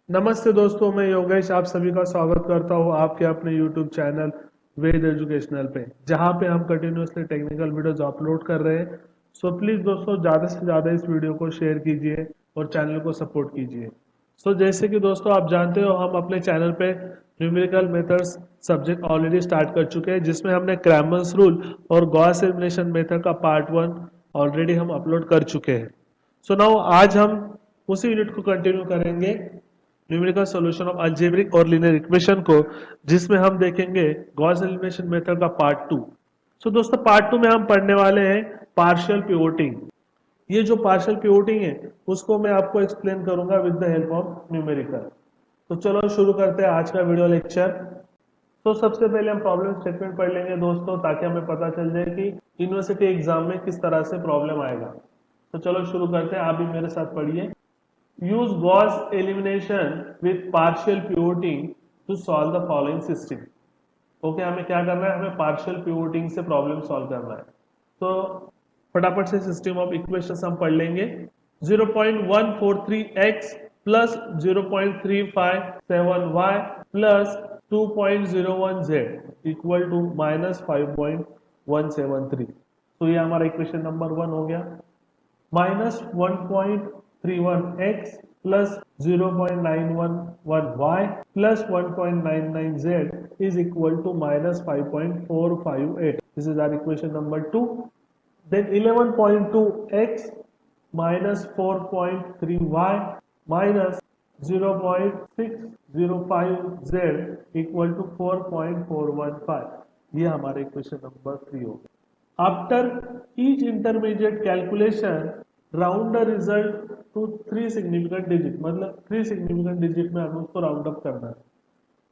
नमस्ते दोस्तों, मैं योगेश आप सभी का स्वागत करता हूँ आपके अपने YouTube चैनल वेद एजुकेशनल पे, जहाँ पे हम कंटिन्यूसली टेक्निकल वीडियोज अपलोड कर रहे हैं। सो प्लीज़ दोस्तों, ज़्यादा से ज़्यादा इस वीडियो को शेयर कीजिए और चैनल को सपोर्ट कीजिए। सो जैसे कि दोस्तों आप जानते हो, हम अपने चैनल पे numerical methods subject already start कर चुके हैं, जिसमें हमने क्रैमर्स रूल और गॉस एलिमिनेशन मेथड का पार्ट 1 ऑलरेडी हम अपलोड कर चुके हैं। सो नाउ आज हम उसी यूनिट को कंटिन्यू करेंगे, न्यूमेरिकल सॉल्यूशन ऑफ अलजेब्रिक और लीनियर इक्वेशन को, जिसमें हम देखेंगे गॉस एलिमिनेशन मेथड का पार्ट 2। सो दोस्तों, पार्ट 2 में हम पढ़ने वाले हैं पार्शियल पिवोटिंग। ये जो पार्शियल पिवोटिंग है उसको मैं आपको एक्सप्लेन करूंगा with the help of numerical. तो चलो शुरू करते हैं आज का वीडियो लेक्चर। तो सबसे पहले हम प्रॉब्लम स्टेटमेंट पढ़ लेंगे दोस्तों, ताकि हमें पता चल जाए कि यूनिवर्सिटी एग्जाम में किस तरह से प्रॉब्लम आएगा। तो चलो शुरू करते हैं, आप भी मेरे साथ पढ़िए। Use Gauss elimination with partial pivoting to solve the following system. Okay, हमें क्या करना है, हमें पार्शियल पिवोटिंग से प्रॉब्लम सॉल्व करना है। तो फटाफट से सिस्टम ऑफ इक्वेशंस हम पढ़ लेंगे। 0.143x plus 0.357y plus 2.01z equal to minus 5.173। तो ये हमारा इक्वेशन नंबर 1 हो गया। Minus 1.31x plus 0.911y plus 1.99z is equal to minus 5.458. This is our equation number 2. Then 11.2x minus 4.3y minus 0.605z equal to 4.415. ये हमारे equation number 3 हो गया। After each intermediate calculation, round the result to 3 significant digit, मतलब 3 significant digit में हमें उसको round up करना है।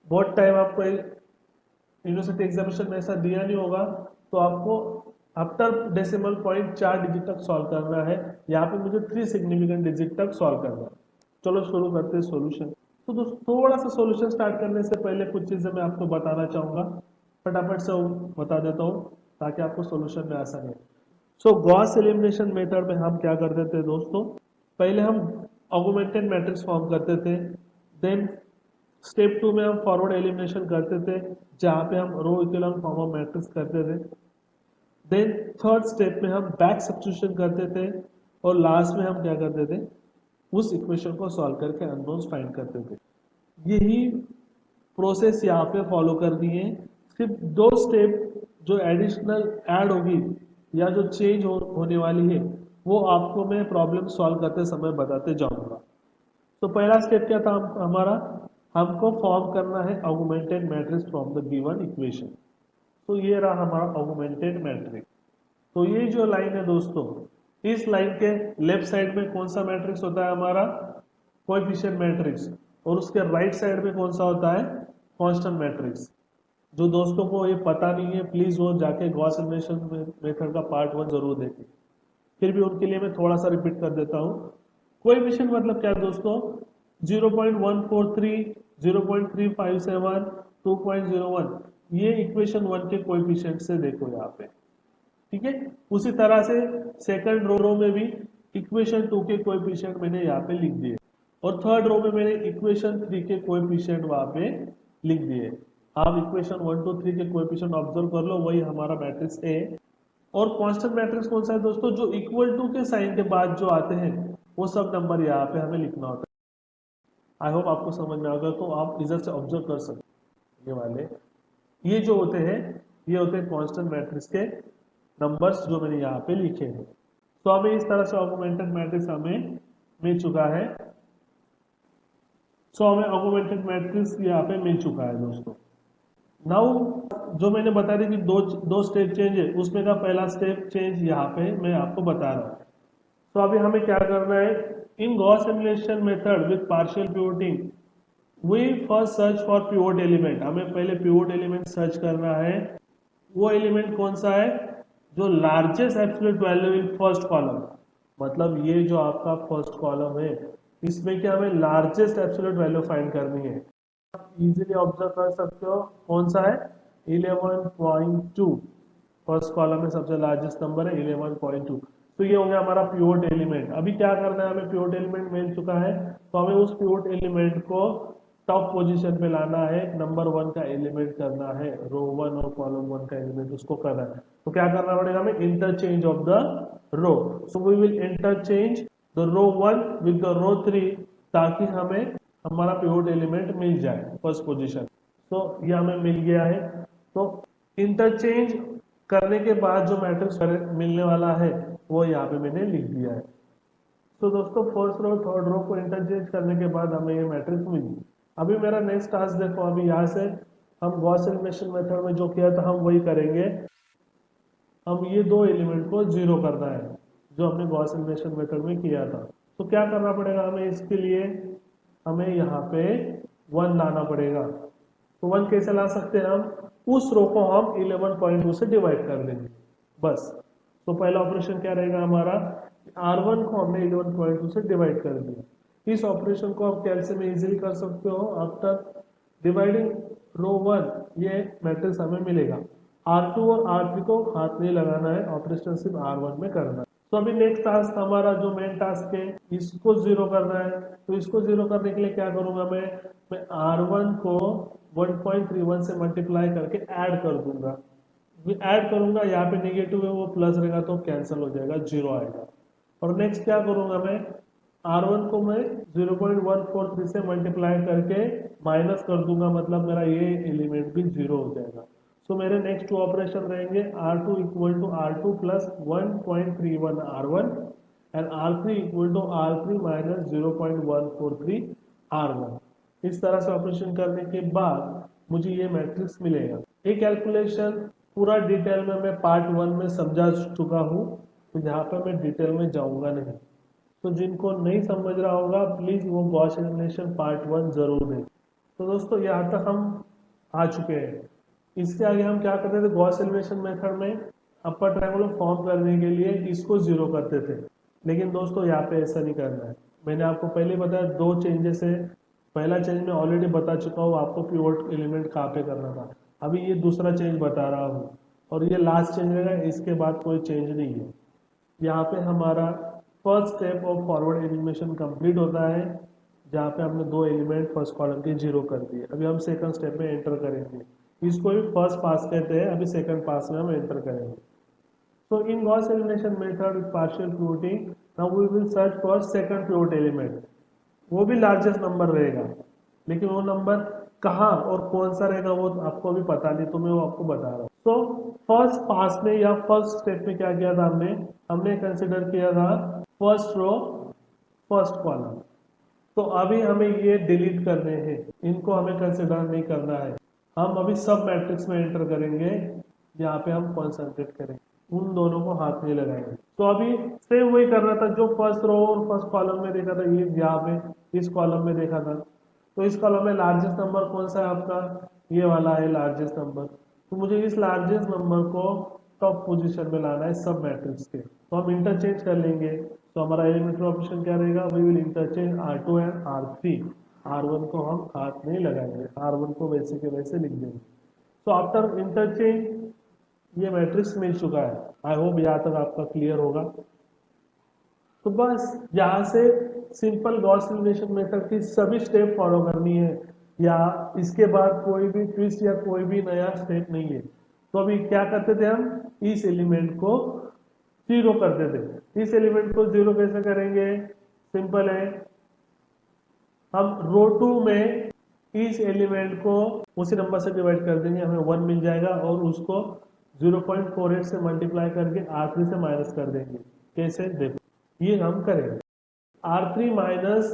बहुत टाइम आपको यूनिवर्सिटी एग्जामिनेशन में ऐसा दिया नहीं होगा, तो आपको आफ्टर डेसिमल पॉइंट 4 डिजिट तक सॉल्व करना है। यहाँ पे मुझे 3 सिग्निफिकेंट डिजिट तक सॉल्व करना है। चलो शुरू करते हैं सॉल्यूशन। तो दोस्तों, थोड़ा सा सॉल्यूशन स्टार्ट करने से पहले कुछ चीजें मैं आपको बताना चाहूंगा, फटाफट से बता देता हूँ ताकि आपको सॉल्यूशन में आसानी हो। सो गॉस एलिमिनेशन मेथड में हम क्या करते थे दोस्तों, पहले हम ऑगमेंटेड मैट्रिक्स फॉर्म करते थे। देन स्टेप 2 में हम फॉरवर्ड एलिमिनेशन करते थे, जहां पे हम रो इक्विवेलेंट फॉर्म ऑफ मैट्रिक्स करते थे। देन थर्ड स्टेप में हम बैक सब्स्टिट्यूशन करते थे, और लास्ट में हम क्या करते थे, उस इक्वेशन को सॉल्व करके अननोन्स फाइंड करते थे। यही प्रोसेस यहाँ पे फॉलो करनी है। सिर्फ 2 स्टेप जो एडिशनल ऐड होगी या जो चेंज होने वाली है, वो आपको मैं प्रॉब्लम सॉल्व करते समय बताते जाऊंगा। तो पहला स्टेप क्या था हमारा, हमको फॉर्म करना है augmented matrix from the given equation. तो ये रहा हमारा ऑगमेंटेड मैट्रिक्स। तो ये जो लाइन है दोस्तों, इस लाइन के लेफ्ट साइड में कौन सा मैट्रिक्स होता है, हमारा कोएफिशिएंट मैट्रिक्स, और उसके राइट साइड में कौन सा होता है, कांस्टेंट मैट्रिक्स। जो दोस्तों को ये पता नहीं है, प्लीज वो जाके गॉस एलिमिनेशन मेथड का पार्ट 1 जरूर देखें। फिर भी उनके लिए मैं थोड़ा सा रिपीट कर देता हूँ। कोएफिशिएंट मतलब क्या दोस्तों, 0.143, 0.357, 2.01, ये इक्वेशन 1 के कोएफिशिएंट से देखो यहाँ पे, ठीक है। उसी तरह से सेकंड रो में भी इक्वेशन 2 के कोएफिशिएंट मैंने यहाँ पे लिख दिए, और थर्ड रो में मैंने इक्वेशन 3 के कोएफिशिएंट वहां पे लिख दिए। आप इक्वेशन 1 2 3 के कोएफिशिएंट ऑब्जर्व कर लो, वही हमारा मैट्रिक्स ए। और कांस्टेंट मैट्रिक्स कौन सा है दोस्तों, जो इक्वल टू के साइन के बाद जो आते हैं वो सब नंबर यहाँ पे हमें लिखना होता है। आई होप आपको समझ में आ गया, तो आप इधर से ऑब्जर्व कर सकते ये वाले, ये जो होते हैं, ये होते हैं कांस्टेंट मैट्रिक्स के नंबर्स जो मैंने यहाँ पे लिखे हैं। तो हमें इस तरह से ऑगमेंटेड मैट्रिक्स हमें मिल चुका है। सो हमें ऑगमेंटेड मैट्रिक्स यहाँ पे मिल चुका है दोस्तों। नाउ जो मैंने बता दी कि दो स्टेप चेंज है, उसमें का पहला स्टेप चेंज यहाँ पे मैं आपको बता रहा हूँ। तो अभी हमें क्या करना है, in Gauss elimination method with partial pivoting we first search for pivot element. हमें पहले पिवोट एलिमेंट सर्च करना है। वो एलिमेंट कौन सा है, जो largest absolute value in first column, मतलब ये जो आपका फर्स्ट कॉलम है, इसमें क्या हमें लार्जेस्ट एब्सोल्यूट वैल्यू फाइंड करनी है। इजीली ऑब्जर्व कर सकते हो कौन सा है, 11.2। फर्स्ट कॉलम में सबसे लार्जेस्ट नंबर है 11.2। तो ये हो गया हमारा पिवोट एलिमेंट। अभी क्या करना है, हमें पिवोट एलिमेंट मिल चुका है, तो हमें उस पिवोट एलिमेंट को टॉप पोजीशन पे लाना है, नंबर 1 का एलिमेंट करना है, रो 1 और कॉलम 1 का एलिमेंट उसको करना है। तो क्या करना पड़ेगा हमें, interchange of the row. So we will interchange the row 1 with the row 3, ताकि हमें हमारा पिवोट एलिमेंट मिल जाए फर्स्ट पोजीशन। तो ये हमें मिल गया है। तो इंटरचेंज करने के बाद जो मैट्रिक्स मिलने वाला है वो यहाँ पे मैंने लिख दिया है। तो दोस्तों फर्स्ट रो थर्ड रो को इंटरचेंज करने के बाद हमें ये मैट्रिक्स मिल गई। अभी मेरा नेक्स्ट टास्क देखो, अभी यहाँ से हम गॉस एलिमिनेशन मेथड में जो किया था हम वही करेंगे। हम ये दो एलिमेंट को जीरो करना है जो हमने गॉस एलिमिनेशन मेथड में किया था। तो क्या करना पड़ेगा हमें, इसके लिए हमें यहाँ पे 1 लाना पड़ेगा। तो 1 कैसे ला सकते हैं हम, उस रो को हम 11.2 से डिवाइड कर देंगे बस। तो पहला ऑपरेशन क्या रहेगा हमारा, R1 को हमने 11.2 से डिवाइड कर दिया। इस ऑपरेशन को आप कैलसी में इजीली कर सकते हो। आफ्टर डिवाइडिंग रो 1 ये मैट्रिक्स हमें मिलेगा। R2 और R3 को हाथ नहीं लगाना है, ऑपरेशन सिर्फ R1 में करना है। तो अभी नेक्स्ट टास्क हमारा जो मेन टास्क है, इसको जीरो करना है। तो इसको जीरो करने के लिए क्या करूंगा मैं R1 को 1.31 से मल्टीप्लाई करके ऐड कर दूंगा। ऐड करूंगा, यहाँ पे नेगेटिव है वो प्लस रहेगा तो कैंसिल हो जाएगा, जीरो आएगा। और नेक्स्ट क्या करूंगा मैं, R1 को मैं 0.143 से मल्टीप्लाई करके माइनस कर दूंगा, मतलब मेरा ये एलिमेंट भी जीरो हो जाएगा। सो मेरे नेक्स्ट टू ऑपरेशन रहेंगे, R2 equal to R2 plus 1.31 R1 and R3 equal to R3 minus 0.143 R1। इस तरह से ऑपरेशन करने के बाद मुझे ये मैट्रिक्स मिलेगा। ये कैलकुलेशन पूरा डिटेल में मैं पार्ट 1 में समझा चुका हूँ, तो यहाँ पे मैं डिटेल में जाऊंगा नहीं। तो जिनको नहीं समझ रहा होगा प्लीज वो गॉस एलिमिनेशन पार्ट 1 जरूर देखें। तो दोस्तों यहाँ तक हम आ चुके हैं। इसके आगे हम क्या करते थे, गॉस एलिमिनेशन मेथड में अपर ट्रायंगुलर फॉर्म करने के लिए इसको जीरो करते थे। लेकिन दोस्तों यहाँ पे ऐसा नहीं करना है। मैंने आपको पहले बताया दो चेंजेस है। पहला चेंज मैं ऑलरेडी बता चुका हूँ आपको, पिवोट एलिमेंट कहाँ पे करना था। अभी ये दूसरा चेंज बता रहा हूँ और ये लास्ट चेंज रहेगा, इसके बाद कोई चेंज नहीं है। यहाँ पे हमारा first step of forward elimination complete होता है, जहाँ पे हमने दो एलिमेंट फर्स्ट कॉलम के जीरो कर दिए। अभी हम सेकंड स्टेप में एंटर करेंगे। इसको भी फर्स्ट पास कहते हैं, अभी सेकंड पास में हम एंटर करेंगे। So in Gauss elimination method with partial pivoting, now we will search for second pivot element. वो भी लार्जेस्ट नंबर रहेगा, लेकिन वो नंबर कहाँ और कौन सा रहेगा वो आपको अभी पता नहीं, तो मैं वो आपको बता रहा हूँ। तो फर्स्ट पास में या फर्स्ट स्टेप में क्या किया था हमने कंसिडर किया था फर्स्ट रो फर्स्ट कॉलम। तो अभी हमें ये डिलीट करने हैं, इनको हमें कंसिडर नहीं करना है। हम अभी सब मैट्रिक्स में एंटर करेंगे, यहाँ पे हम कॉन्सेंट्रेट करेंगे, उन दोनों को हाथ नहीं लगाएंगे। तो अभी सेम वही करना था जो फर्स्ट रो और फर्स्ट कॉलम में देखा था, ये यहाँ पे इस कॉलम में देखा था। तो इस कॉलम में लार्जेस्ट नंबर कौन सा है आपका, ये वाला है लार्जेस्ट नंबर। तो मुझे इस लार्जेस्ट नंबर को टॉप पोजीशन में लाना है सब मैट्रिक्स के। तो हम इंटरचेंज कर लेंगे। तो हमारा एलिमेंट्री ऑपरेशन क्या रहेगा, we will interchange R2 and R3। R1 को हम हाथ नहीं लगाएंगे, R1 को वैसे के वैसे लिख देंगे। तो आफ्टर इंटरचेंज ये मैट्रिक्स मिल चुका है। आई होप यहाँ तक आपका क्लियर होगा। तो बस यहाँ से सिंपल गॉस एलिमिनेशन मेथड की सभी स्टेप फॉलो करनी है, या इसके बाद कोई भी ट्विस्ट या कोई भी नया स्टेप नहीं है। तो अभी क्या करते थे, हम इस एलिमेंट को जीरो करते थे। इस एलिमेंट को जीरो कैसे करेंगे, सिंपल है, हम रो 2 में इस एलिमेंट को उसी नंबर से डिवाइड कर देंगे, हमें 1 मिल जाएगा और उसको 0.48 से मल्टीप्लाई करके R3 से माइनस कर देंगे। कैसे, देखो ये हम करेंगे। R3 माइनस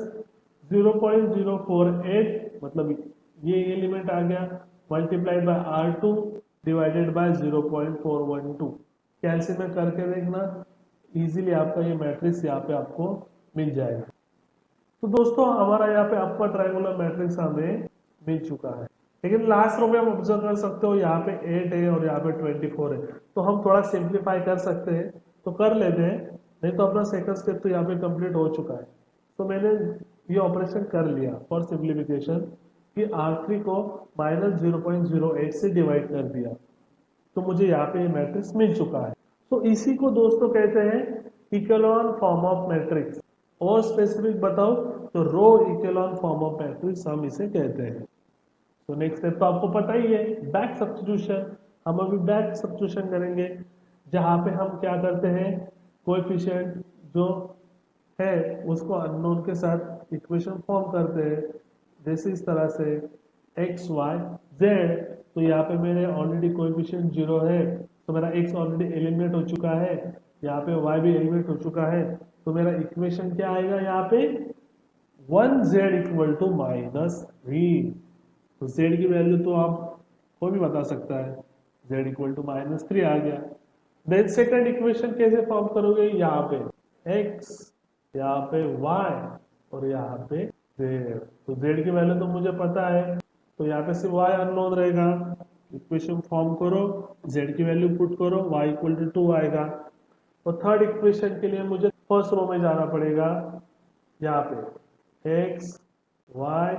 0.048 मतलब ये एलिमेंट आ गया, multiplied by R2 divided by 0.412। कैलसी में करके देखना, इजीली आपका ये मैट्रिक्स यहाँ पे आपको मिल जाएगा। तो दोस्तों हमारा यहाँ पे अपर ट्रायंगुलर मैट्रिक्स हमें मिल चुका है। लेकिन लास्ट रो में हम ऑब्जर्व कर सकते हो यहाँ पे 8 है और यहाँ पे 24 है। तो हम थोड़ा सिंप्लीफाई कर सकते हैं, तो कर लेते हैं, नहीं तो अपना सेकंड स्टेप तो यहाँ पे कंप्लीट हो चुका है। तो मैंने ये ऑपरेशन कर लिया फॉर सिंप्लीफिकेशन कि R3 को माइनस 0.08 से डिवाइड कर दिया, तो मुझे यहाँ पे ये मैट्रिक्स मिल चुका है। तो इसी को दोस्तों कहते हैं इकोलॉन फॉर्म ऑफ मैट्रिक्स, और स्पेसिफिक बताओ तो रो इकोलॉन फॉर्म ऑफ मैट्रिक्स हम इसे कहते हैं। तो नेक्स्ट स्टेप तो आपको पता ही है, बैक सब्स्टिट्यूशन। हम अभी बैक सब्स्टिट्यूशन करेंगे, जहां पे हम क्या करते हैं, कोएफिशिएंट जो है उसको अननोन के साथ इक्वेशन फॉर्म करते हैं, जैसे इस तरह से एक्स वाई जेड। तो यहाँ पे मेरे ऑलरेडी कोएफिशिएंट 0 है, तो मेरा एक्स ऑलरेडी एलिमिनेट हो चुका है, यहाँ पे वाई भी एलिमिनेट हो चुका है, तो मेरा इक्वेशन क्या आएगा यहाँ पे 1z इक्वल टू -3। तो z की वैल्यू तो आप कोई भी बता सकता है, z इक्वल टू -3 आ गया। देन सेकंड इक्वेशन कैसे फॉर्म करोगे, यहाँ पे x, यहाँ पे y और यहाँ पे z। तो z की वैल्यू तो मुझे पता है, तो यहाँ पे सिर्फ y अननोन रहेगा। इक्वेशन फॉर्म करो, z की वैल्यू पुट करो, y इक्वल टू 2 आएगा। और थर्ड इक्वेशन के लिए मुझे फर्स्ट रो में जाना पड़ेगा, यहाँ पे x y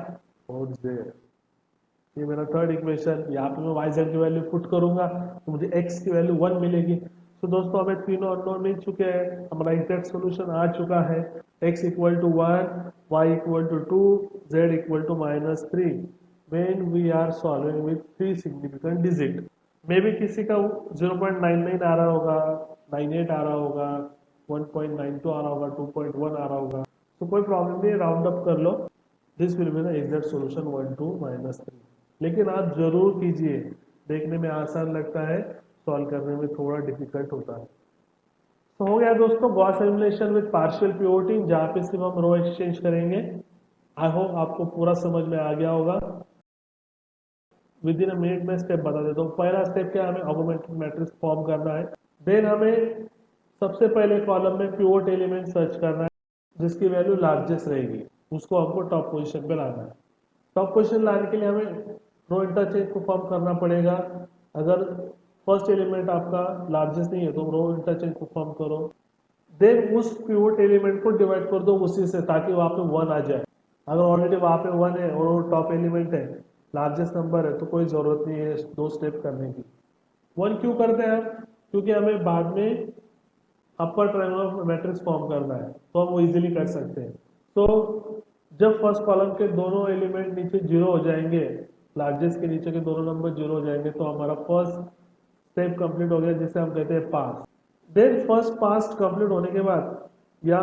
और z। ये मेरा थर्ड इक्वेशन, यहाँ पे मैं वाई जेड की वैल्यू पुट करूंगा तो मुझे x की वैल्यू 1 मिलेगी। तो दोस्तों हमें तीनों अननोन मिल चुके हैं, हमारा एग्जैक्ट सॉल्यूशन आ चुका है, x equal to 1, y equal to 2, z equal to -3 when we are solving with 3 significant digit. मे भी किसी का 0.99 आ रहा होगा, 98 आ रहा होगा, 1.92 आ रहा होगा, 2.1 आ रहा होगा, तो कोई प्रॉब्लम नहीं, राउंड अप कर लो। This will be the exact solution 1 two -3। लेकिन आप जरूर कीजिए, देखने में आसान लगता है, सॉल्व करने में थोड़ा डिफिकल्ट होता है। तो हो गया दोस्तों गॉस एलिमिनेशन विद पार्शियल पिवोटिंग, जहां पे सिर्फ हम रो एक्सचेंज करेंगे। आई होप आपको पूरा समझ में आ गया होगा। विद इन अ मिनट में स्टेप बता देता हूँ। पहला स्टेप क्या है, हमें ऑगमेंटेड मैट्रिक्स फॉर्म करना है। देन हमें सबसे पहले कॉलम में पिवोट एलिमेंट सर्च करना है, जिसकी वैल्यू लार्जेस्ट रहेगी, उसको हमको टॉप पोजीशन पे लाना है। टॉप पोजीशन लाने के लिए हमें रो इंटरचेंज को फॉर्म करना पड़ेगा। अगर फर्स्ट एलिमेंट आपका लार्जेस्ट नहीं है तो रो इंटरचेंज को फॉर्म करो, देन उस पिवोट एलिमेंट को डिवाइड कर दो उसी से, ताकि वहां पे 1 आ जाए। अगर ऑलरेडी वहां पे 1 है और वो टॉप एलिमेंट है, लार्जेस्ट नंबर है, तो कोई जरूरत नहीं है दो स्टेप करने की। 1 क्यों करते हैं हम, क्योंकि हमें बाद में अपर ट्रायंगुलर मैट्रिक्स फॉर्म करना है, तो हम वो इजीली कर सकते हैं। तो जब फर्स्ट कॉलम के दोनों एलिमेंट नीचे 0 हो जाएंगे, लार्जेस्ट के नीचे के दोनों नंबर 0 हो जाएंगे, तो हमारा फर्स्ट स्टेप कंप्लीट हो गया, जिसे हम कहते हैं पास। देन फर्स्ट पास कंप्लीट होने के बाद, या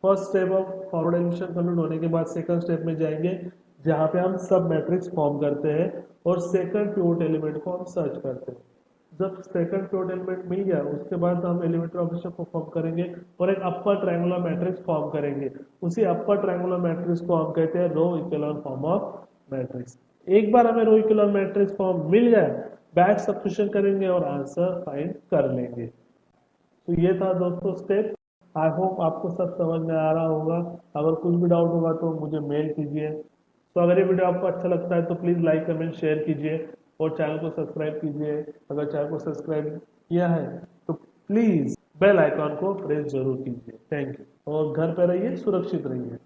first step of forward elimination complete होने के बाद सेकंड स्टेप में जाएंगे, जहां पे हम सब मैट्रिक्स फॉर्म करते हैं और सेकंड पिवोट एलिमेंट को हम सर्च करते हैं। जब सेकंड पिवोट एलिमेंट मिल गया, उसके बाद हम एलिमेंट्री ऑपरेशन को फॉर्म करेंगे और एक अपर ट्रायंगुलर मैट्रिक्स फॉर्म करेंगे। उसी अपर ट्रायंगुलर मैट्रिक्स को हम कहते हैं रो इकोलॉन फॉर्म ऑफ मैट्रिक्स। एक बार हमें रो इकोलॉन मैट्रिक्स फॉर्म मिल गया, बैक सब्स्टिट्यूशन करेंगे और आंसर फाइंड कर लेंगे। तो ये था दोस्तों स्टेप। आई होप आपको सब समझ में आ रहा होगा। अगर कुछ भी डाउट होगा तो मुझे मेल कीजिए। तो अगर ये वीडियो आपको अच्छा लगता है तो प्लीज़ लाइक कमेंट शेयर कीजिए और चैनल को सब्सक्राइब कीजिए। अगर चैनल को सब्सक्राइब किया है तो प्लीज़ बेल आइकॉन को प्रेस जरूर कीजिए। थैंक यू, और घर पे रहिए, सुरक्षित रहिए।